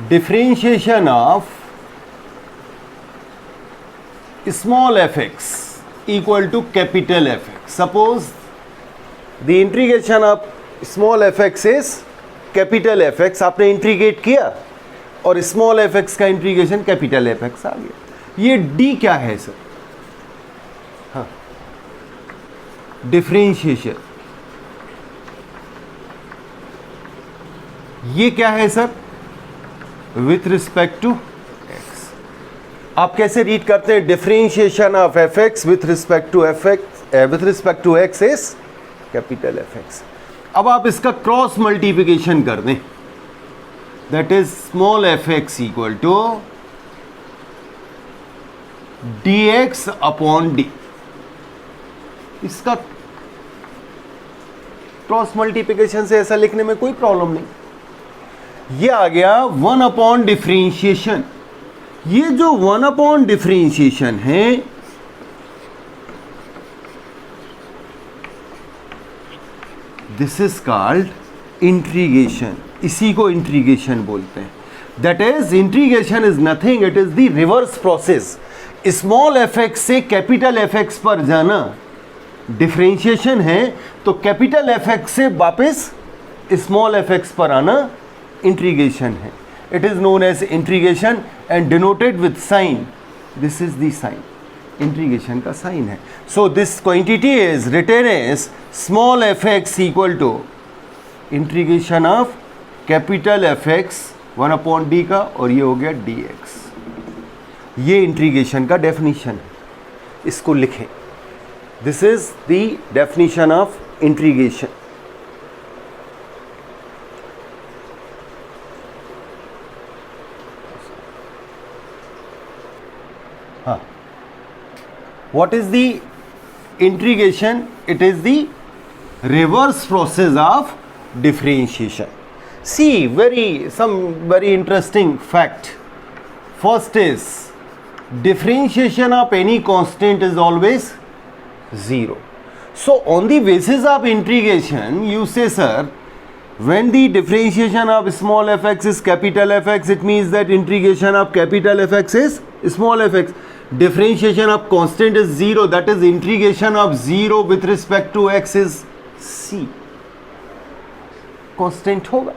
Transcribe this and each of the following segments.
differentiation of small fx equal to capital Fx. Suppose the integration of small fx is capital Fx, आपने integrate किया और small fx का integration capital Fx आ गया. ये d क्या है सर? हाँ, डिफरेंशिएशन. ये क्या है sir? With respect to x. आप कैसे रीड करते हैं? Differentiation of fx with respect to x is capital Fx. अब आप इसका क्रॉस मल्टीप्लिकेशन कर दें, that is small fx equal to dx upon d. इसका क्रॉस मल्टीप्लिकेशन से ऐसा लिखने में कोई प्रॉब्लम नहीं. ये आ गया 1 अपॉन डिफरेंशिएशन. ये जो 1 अपॉन डिफरेंशिएशन है, दिस इज कॉल्ड इंटीग्रेशन. इसी को इंटीग्रेशन बोलते हैं. That is integration is nothing, it is the reverse process. Small fx से कैपिटल Fx पर जाना डिफरेंशिएशन है, तो कैपिटल Fx से वापस स्मॉल fx पर आना इंटीग्रेशन है. It is known as integration and denoted with sign. This is the sign, integration का साइन है. So this quantity is written as small fx equal to integration of capital Fx 1 upon d का, और ये हो गया dx. ये integration का definition है. इसको लिखें. This is the definition of integration. हाँ, what is the integration? It is the reverse process of differentiation. See, some very interesting fact. First is differentiation of any constant is always 0. So on the basis of integration, you say, sir, when the differentiation of small fx is capital Fx, it means that integration of capital Fx is small fx. Differentiation of constant is 0, that is integration of 0 with respect to x is c. Constant होगा.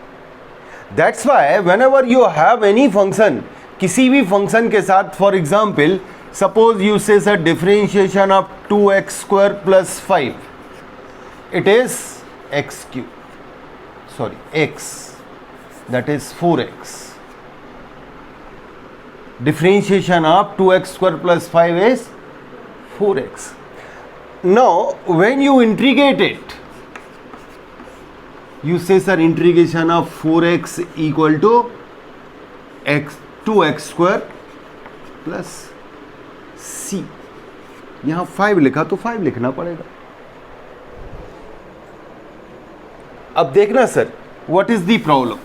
That's why whenever you have any function, किसी भी function के साथ, for example suppose you से sir differentiation of 2x square plus 5, it is x cube, sorry x, that is 4x. Differentiation of 2x square plus 5 is 4x. Now when you integrate it, you say, sir, integration of 4x equal to x 2x square plus c. यहां 5 लिखा तो 5 लिखना पड़ेगा. अब देखना sir, what is the problem?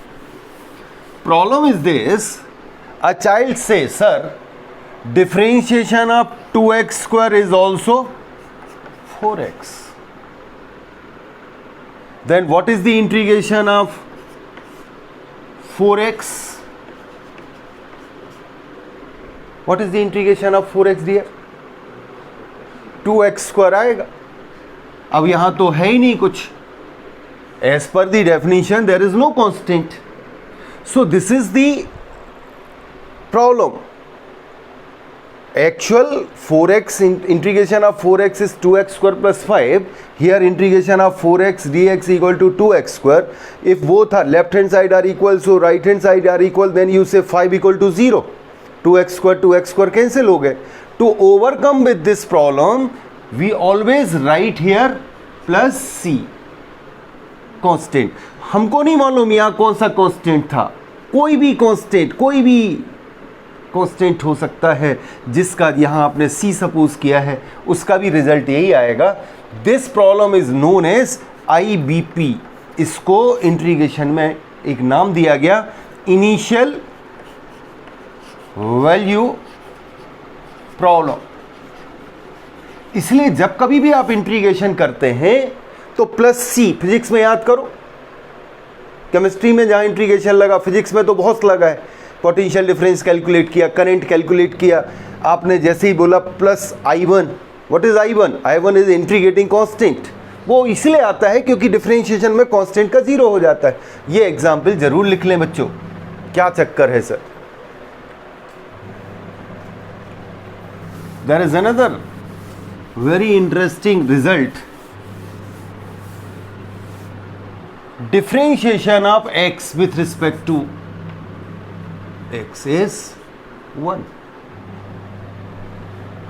Problem is this. A child says, sir, differentiation of 2x square is also 4x. Then what is the integration of 4x? What is the integration of 4x dear? 2x square आएगा. अब यहाँ तो है ही नहीं कुछ. As per the definition, there is no constant. So this is the problem. Actual 4x integration of 4x is 2x square plus 5. Here integration of 4x dx equal to 2x square. If both are left hand side are equal, so right hand side are equal, then you say 5 equal to 0. 2x square cancel हो गए. To overcome with this problem, we always write here plus c constant. हमको नहीं मालूम यहाँ कौन सा constant था. कोई भी कांस्टेंट हो सकता है जिसका यहाँ आपने c सपोज किया है, उसका भी रिजल्ट यही आएगा. This problem is known as IBP. इसको इंटीग्रेशन में एक नाम दिया गया, इनिशियल वैल्यू प्रॉब्लम. इसलिए जब कभी भी आप इंटीग्रेशन करते हैं तो प्लस c, फिजिक्स में याद करो केमिस्ट्री में जहाँ इंटीग्रेशन लगा, फिजिक्स में तो बहुत लगा है। पोटेंशियल डिफरेंस कैलकुलेट किया, करंट कैलकुलेट किया, आपने जैसे ही बोला plus I1, what is I1? I1 is integrating constant. वो इसलिए आता है क्योंकि डिफरेंशिएशन में कांस्टेंट का जीरो हो जाता है। ये एग्जाम्पल जरूर लिख लें बच्चों, क्या चक्कर है sir. There is another very interesting result, differentiation of x with respect to x is 1।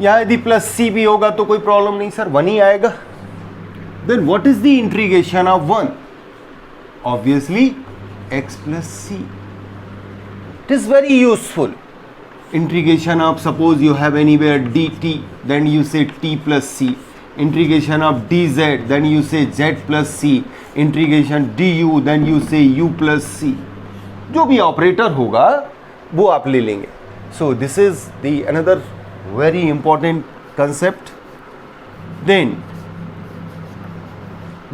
यहां यदि प्लस c भी होगा तो कोई प्रॉब्लम नहीं सर, 1 ही आएगा। Then what is the integration of 1? Obviously x plus c। It is very useful. Integration of, suppose you have anywhere dt, then you say t plus c। integration of dz, then you say z plus c। integration du, then you say u plus c। जो भी operator होगा वो आप ले लेंगे। So this is the another very important concept. Then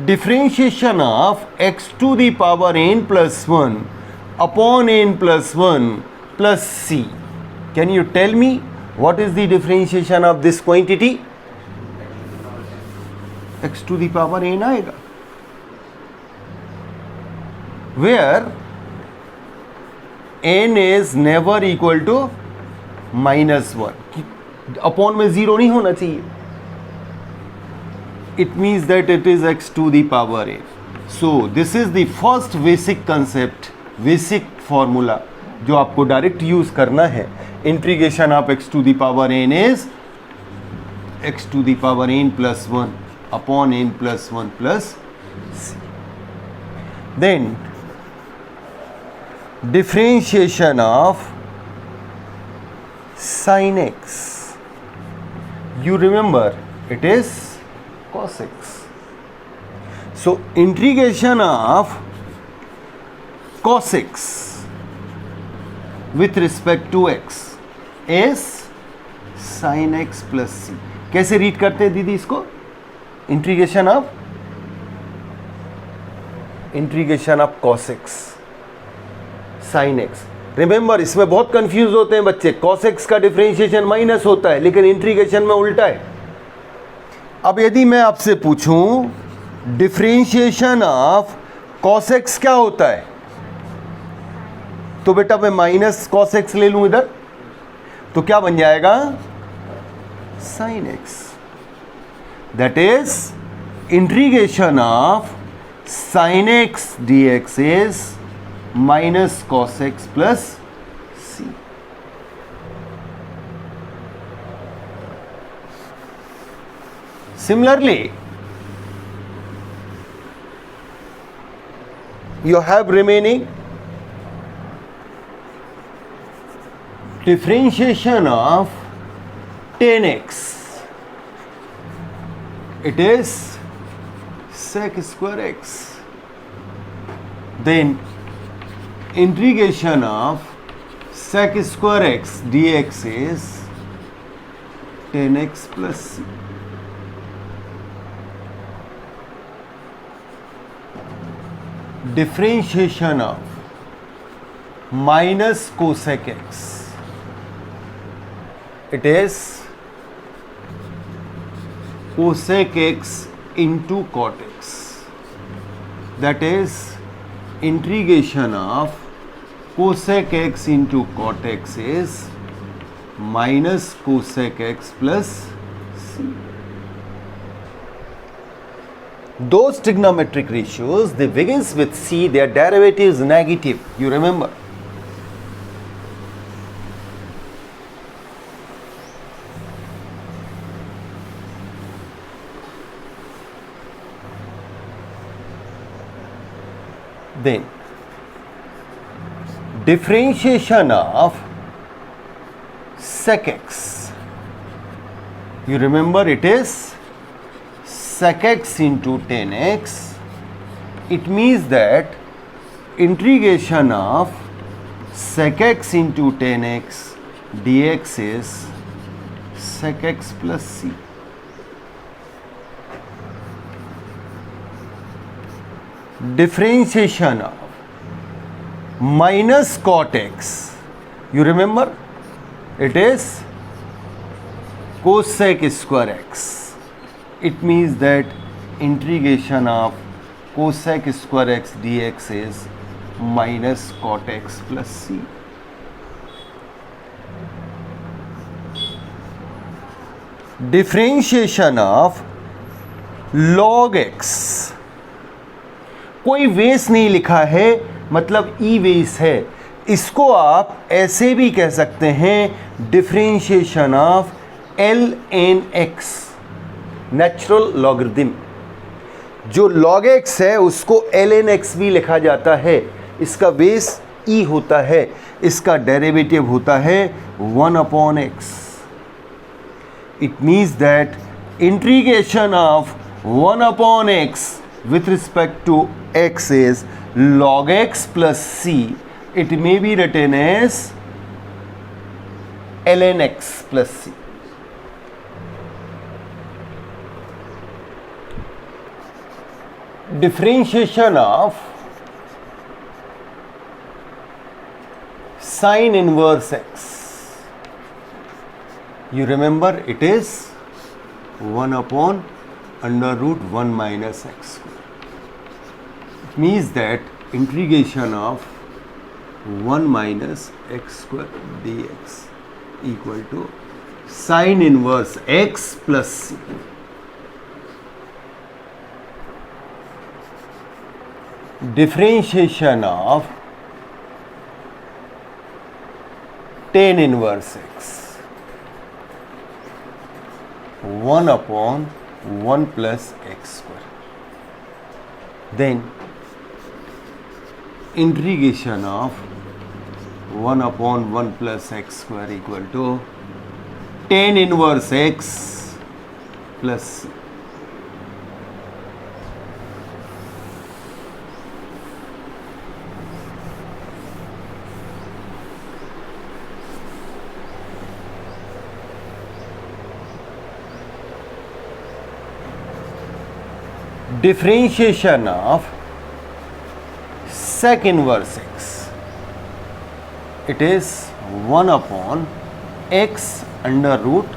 differentiation of x to the power n plus 1 upon n plus 1 plus c। Can you tell me what is the differentiation of this quantity? x to the power n आएगा, where n is never equal to -1। Upon में zero नहीं होना चाहिए। it means that it is x to the power n। so this is the first basic concept, basic formula जो आपको direct use करना है। Integration of x to the power n is x to the power n plus 1 upon n plus 1 plus c। then differentiation of sin x, you remember it is cos x। so integration of cos x with respect to x is sin x plus c। कैसे read करते हैं दीदी इसको? Integration of cos x sin x। Remember इसमें बहुत confuse होते हैं बच्चे, cos x का डिफरेंशिएशन माइनस होता है लेकिन इंटीग्रेशन में उल्टा है। अब यदि मैं आपसे पूछूं डिफरेंशिएशन ऑफ cos x क्या होता है, तो बेटा मैं माइनस cos x ले लूं इधर, तो क्या बन जाएगा? sin x। That is integration of sin x dx is minus cos x plus c। Similarly, you have remaining differentiation of tan x, it is sec square x। then integration of sec square x dx is tan x plus c। differentiation of minus cosec x, it is cosec x into cot x। that is integration of cosec x into cot x is minus cosec x plus c। Those trigonometric ratios, they begins with c, their derivative is negative, you remember। then differentiation of sec x, you remember it is sec x into tan x। it means that integration of sec x into tan x dx is sec x plus c। differentiation of minus cot x. You remember? It is cosec square x. It means that integration of cosec square x dx is minus cot x plus c. Differentiation of log x, कोई वेस नहीं लिखा है, मतलब ई वेस है. इसको आप ऐसे भी कह सकते हैं differentiation of l n x, natural logarithm. जो log x है उसको एल एन एक्स भी लिखा जाता है. इसका बेस ई होता है, इसका डेरिवेटिव होता है 1/x. It means that integration of 1/x with respect to x is log x plus c. It may be written as ln x plus c. Differentiation of sin inverse x. You remember it is 1/√1 minus x square. It means that integration of 1 minus x square dx equal to sin inverse x plus c. Differentiation of tan inverse x. 1/1 plus x square. Then integration of 1/1 plus x square equal to tan inverse x plus c. Differentiation of sec inverse x. It is 1/x under root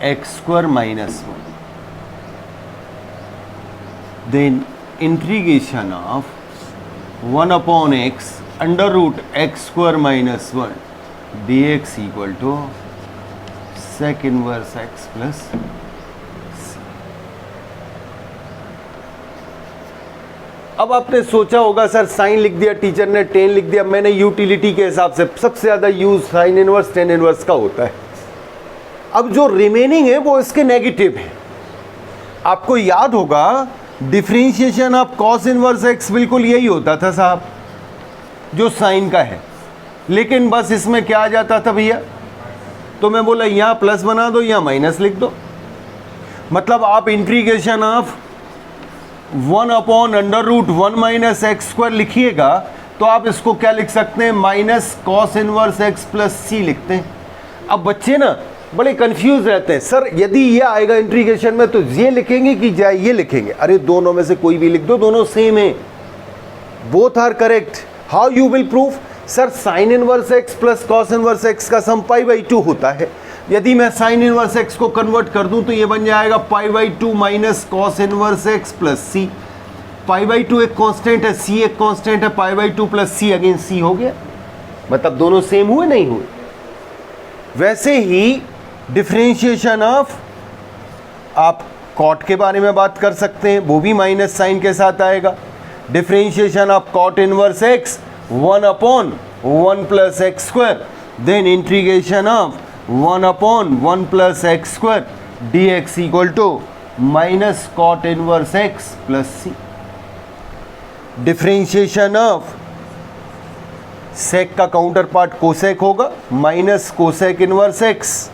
x square minus 1. Then integration of 1/x under root x square minus 1 dx equal to sec inverse x plus. अब आपने सोचा होगा sir sign लिख दिया teacher ने, ten लिख दिया मैंने, यूटिलिटी के हिसाब से सबसे ज़्यादा use sine inverse tan inverse का होता है. अब जो रिमेनिंग है वो इसके नेगेटिव है. आपको याद होगा differentiation of cos inverse x बिल्कुल यही होता था साहब, जो साइन का है. लेकिन बस इसमें क्या आ जाता था भैया, तो मैं बोला यहाँ प्लस बना दो, यहाँ माइनस लिख दो. मतलब आप integration of 1/√1 minus x square लिखिएगा तो आप इसको क्या लिख सकते हैं, minus cos inverse x plus C लिखते हैं. अब बच्चे ना बड़े कंफ्यूज रहते हैं, सर यदि ये आएगा इंटीग्रेशन में तो ये लिखेंगे कि जाए ये लिखेंगे. अरे दोनों में से कोई भी लिख दो, दोनों सेम है, both are correct. How you will proof, sir sine inverse x plus cos inverse x का सम π/2 होता है. यदि मैं साइन इनवर्स एक्स को कन्वर्ट कर दूं तो ये बन जाएगा π/2 minus cos inverse x plus C. π/2 एक कांस्टेंट है, सी एक कांस्टेंट है, π/2 प्लस सी अगेन सी हो गया. मतलब दोनों सेम हुए नहीं हुए. वैसे ही डिफरेंशिएशन ऑफ आप कॉट के बारे में बात कर सकते हैं, वो भी माइनस साइन के साथ आएगा. Differentiation of cot inverse x 1/1 plus x square, then integration of 1/1 plus x square dx equal to minus cot inverse x plus c. Differentiation of sec का काउंटर पार्ट कोसेक होगा, minus cosec inverse x.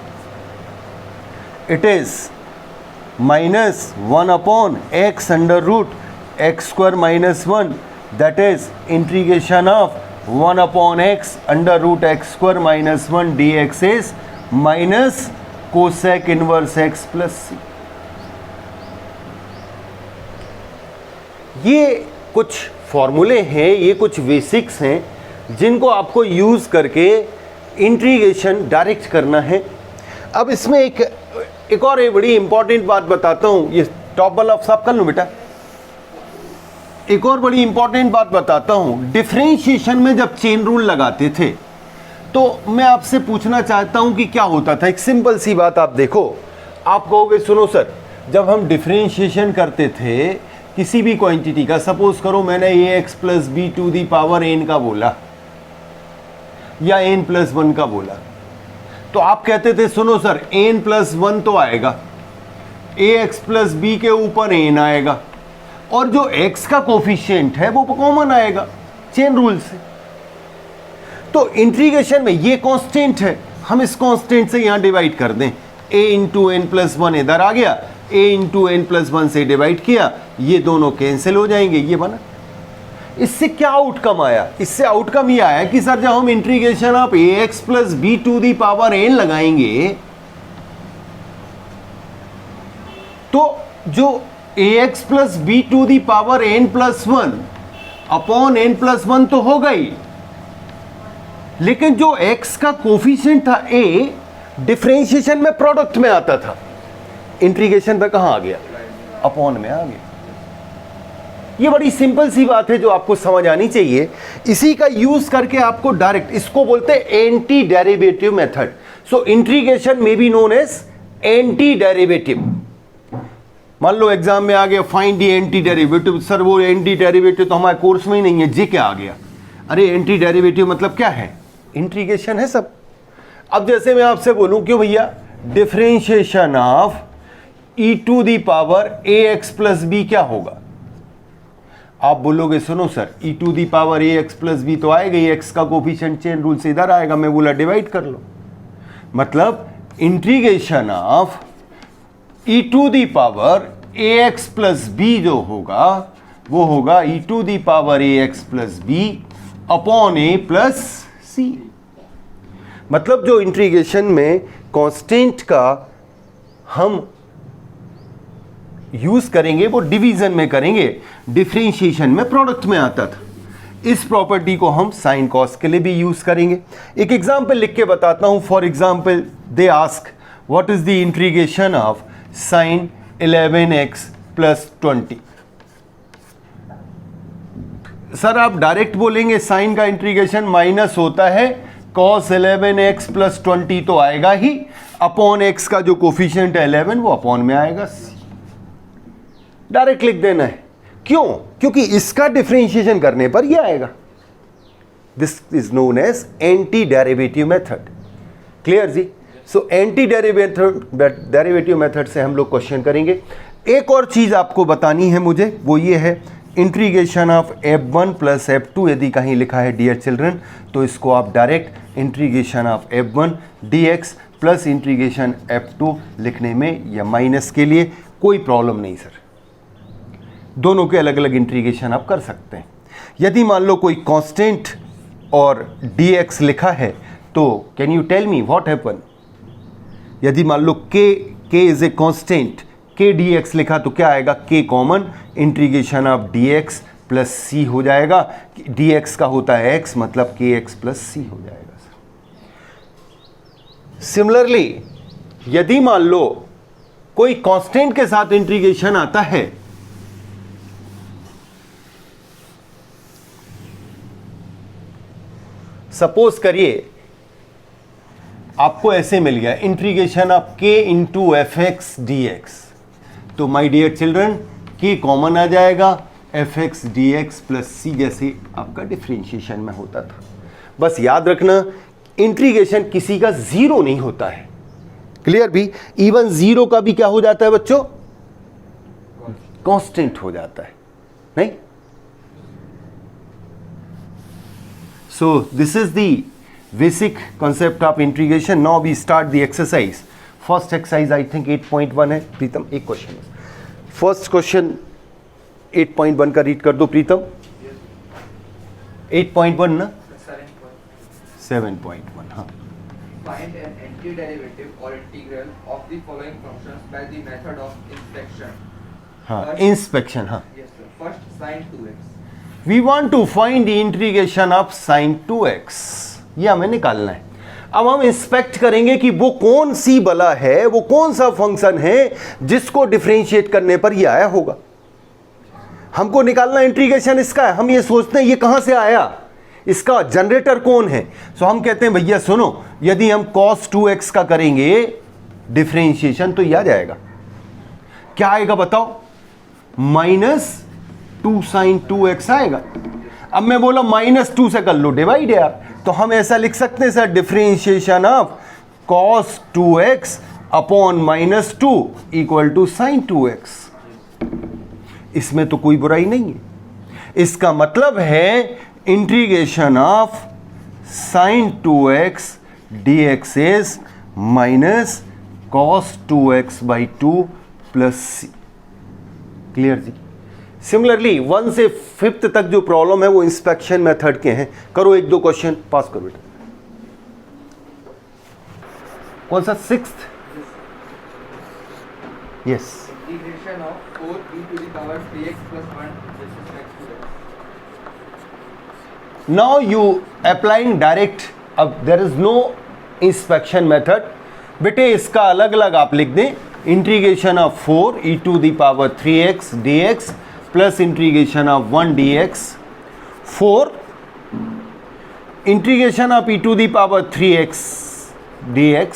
It is minus 1/x under root x square minus 1, that is integration of 1/x under root x square minus 1 dx is minus cosec inverse x plus सी. ये कुछ फॉर्मूले हैं, ये कुछ basics हैं जिनको आपको use करके इंटीग्रेशन डायरेक्ट करना है। अब इसमें एक और बड़ी इंपॉर्टेंट बात बताता हूं, ये टॉप वाला साफ कर लो बेटा। एक और बड़ी इंपॉर्टेंट बात बताता हूं, डिफरेंशिएशन में जब चेन रूल लगाते थे तो मैं आपसे पूछना चाहता हूं कि क्या होता था। एक सिंपल सी बात आप देखो, आप कहोगे सुनो सर, जब हम डिफरेंशिएशन करते थे किसी भी क्वांटिटी का, सपोज करो मैंने ax plus b to the power n का बोला या n प्लस 1 का बोला, तो आप कहते थे सुनो सर n प्लस 1 तो आएगा, ax प्लस बी के ऊपर n आएगा और जो x का कोफिशिएंट है वो कॉमन आएगा चेन रूल से। तो इंटीग्रेशन में ये कांस्टेंट है, हम इस कांस्टेंट से यहां डिवाइड कर दें, a इंटू एन प्लस 1 इधर आ गया, a इंटू एन प्लस 1 से डिवाइड किया, ये दोनों कैंसिल हो जाएंगे, ये बना। इससे क्या आउटकम आया? इससे आउटकम ये आया कि सर जब हम integration of ax plus b to the power n लगाएंगे तो जो ax plus b to the power n plus 1 upon n plus 1 तो होगा ही, लेकिन जो x का कोफिशिएंट था a, डिफरेंशिएशन में प्रोडक्ट में आता था, इंटीग्रेशन पे कहां आ गया? अपॉन में आ गया। ये बड़ी सिंपल सी बात है जो आपको समझ आनी चाहिए। इसी का यूज करके आपको डायरेक्ट, इसको बोलते हैं anti derivative method. So integration may be known as anti derivative. मान लो एग्जाम में आ गया find the anti derivative, sir वो एंटी डेरिवेटिव तो हमारे कोर्स में ही नहीं है, जी क्या आ गया? अरे एंटी डेरिवेटिव मतलब क्या है? इंटीग्रेशन है सब। अब जैसे मैं आपसे बोलूं क्यों भैया, differentiation of e to the power ax plus B क्या होगा? आप बोलोगे सुनो sir e to the power ax plus B तो आएगा ही, x का कोफिशिएंट चेन रूल से इधर आएगा, मैं बोला डिवाइड कर लो, मतलब integration of e to the power ax plus B जो होगा वो होगा e to the power ax plus B upon a plus C. मतलब जो इंटीग्रेशन में कांस्टेंट का हम यूज करेंगे वो डिवीजन में करेंगे, डिफरेंशिएशन में प्रोडक्ट में आता था। इस प्रॉपर्टी को हम साइन कॉस के लिए भी यूज करेंगे। एक एग्जांपल लिख के बताता हूं। For example they ask what is the integration of sine 11x plus 20। Sir आप डायरेक्ट बोलेंगे साइन का इंटीग्रेशन माइनस होता है cos 11x प्लस 20 तो आएगा ही, अपॉन x का जो कोफिशिएंट है 11 वो अपॉन में आएगा, डायरेक्ट लिख देना है। क्यों? क्योंकि इसका डिफरेंशिएशन करने पर ये आएगा। This is known as anti derivative method. Clear जी? सो एंटी डेरिवेटिव मेथड से हम लोग क्वेश्चन करेंगे। एक और चीज आपको बतानी है मुझे, वो ये है integration of f1 plus f2 यदि कहीं लिखा है डियर चिल्ड्रन तो इसको आप direct integration of f1 dx plus integration f2 लिखने में या माइनस के लिए कोई प्रॉब्लम नहीं सर, दोनों के अलग अलग इंटीग्रेशन आप कर सकते हैं। यदि मान लो कोई कांस्टेंट और dx लिखा है तो can you tell me what happen? यदि मान लो k is a constant, k dx लिखा तो क्या आएगा? k common, integration of dx plus c हो जाएगा, dx का होता है x मतलब kx प्लस c हो जाएगा सर। सिमिलरली यदि मान लो कोई कांस्टेंट के साथ इंटीग्रेशन आता है, सपोज करिए आपको ऐसे मिल गया integration of k into f x d x, तो my dear children k common आ जाएगा, f x d x plus C जैसे आपका डिफरेंशिएशन में होता था। बस याद रखना इंटीग्रेशन किसी का जीरो नहीं होता है। क्लियर भी? इवन जीरो का भी क्या हो जाता है बच्चों? कांस्टेंट हो जाता है, नहीं? So this is the basic concept of integration. Now we start the exercise. First exercise I think 8.1 है प्रीतम, एक क्वेश्चन है। फर्स्ट क्वेश्चन 8.1 का रीड कर दो प्रीतम। 8.1 ना? 7.1 हाँ। Find an antiderivative or integral of the following functions by the method of inspection. हाँ, inspection हाँ। Yes sir. First sin 2x. We want to find the integration of sin 2x, ये हमें निकालना है। अब हम इंस्पेक्ट करेंगे कि वो कौन सी बला है, वो कौन सा फंक्शन है जिसको डिफरेंशिएट करने पर ये आया होगा। हमको निकालना इंटीग्रेशन इसका है। हम ये सोचते हैं ये कहां से आया, इसका जनरेटर कौन है। सो हम कहते हैं भैया सुनो, यदि हम cos 2x का करेंगे डिफरेंशिएशन तो ये आ जाएगा, क्या आएगा बताओ, -2 sin 2x आएगा। अब मैं बोला -2 से कर लो डिवाइड यार, तो हम ऐसा लिख सकते हैं sir, differentiation of cos 2x upon -2 equal to sin 2x। इसमें तो कोई बुराई नहीं है। इसका मतलब है integration of sin 2x dx is -cos 2x by 2 plus c। Clear जी। सिमिलरली 1 से 5th तक जो प्रॉब्लम है वो इंस्पेक्शन मेथड के हैं। करो एक दो क्वेश्चन, पास करो बेटा। कौन सा 6th? Yes. Integration of 4e to the power 3x plus 1 with respect to x. Now you applying direct, अब there is no inspection method। बेटे इसका अलग अलग आप लिख दें, integration of 4e to the power 3x dx plus integration of 1 dx। 4 integration of e to the power 3x dx,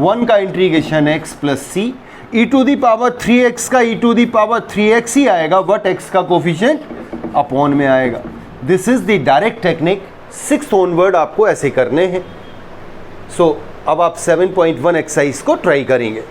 1 का integration x plus c, e to the power 3x का e to the power 3x ही आएगा, but x का coefficient upon में आएगा। This is the direct technique. 6th onward आपको ऐसे करने हैं। सो अब आप 7.1 एक्सरसाइज को ट्राई करेंगे।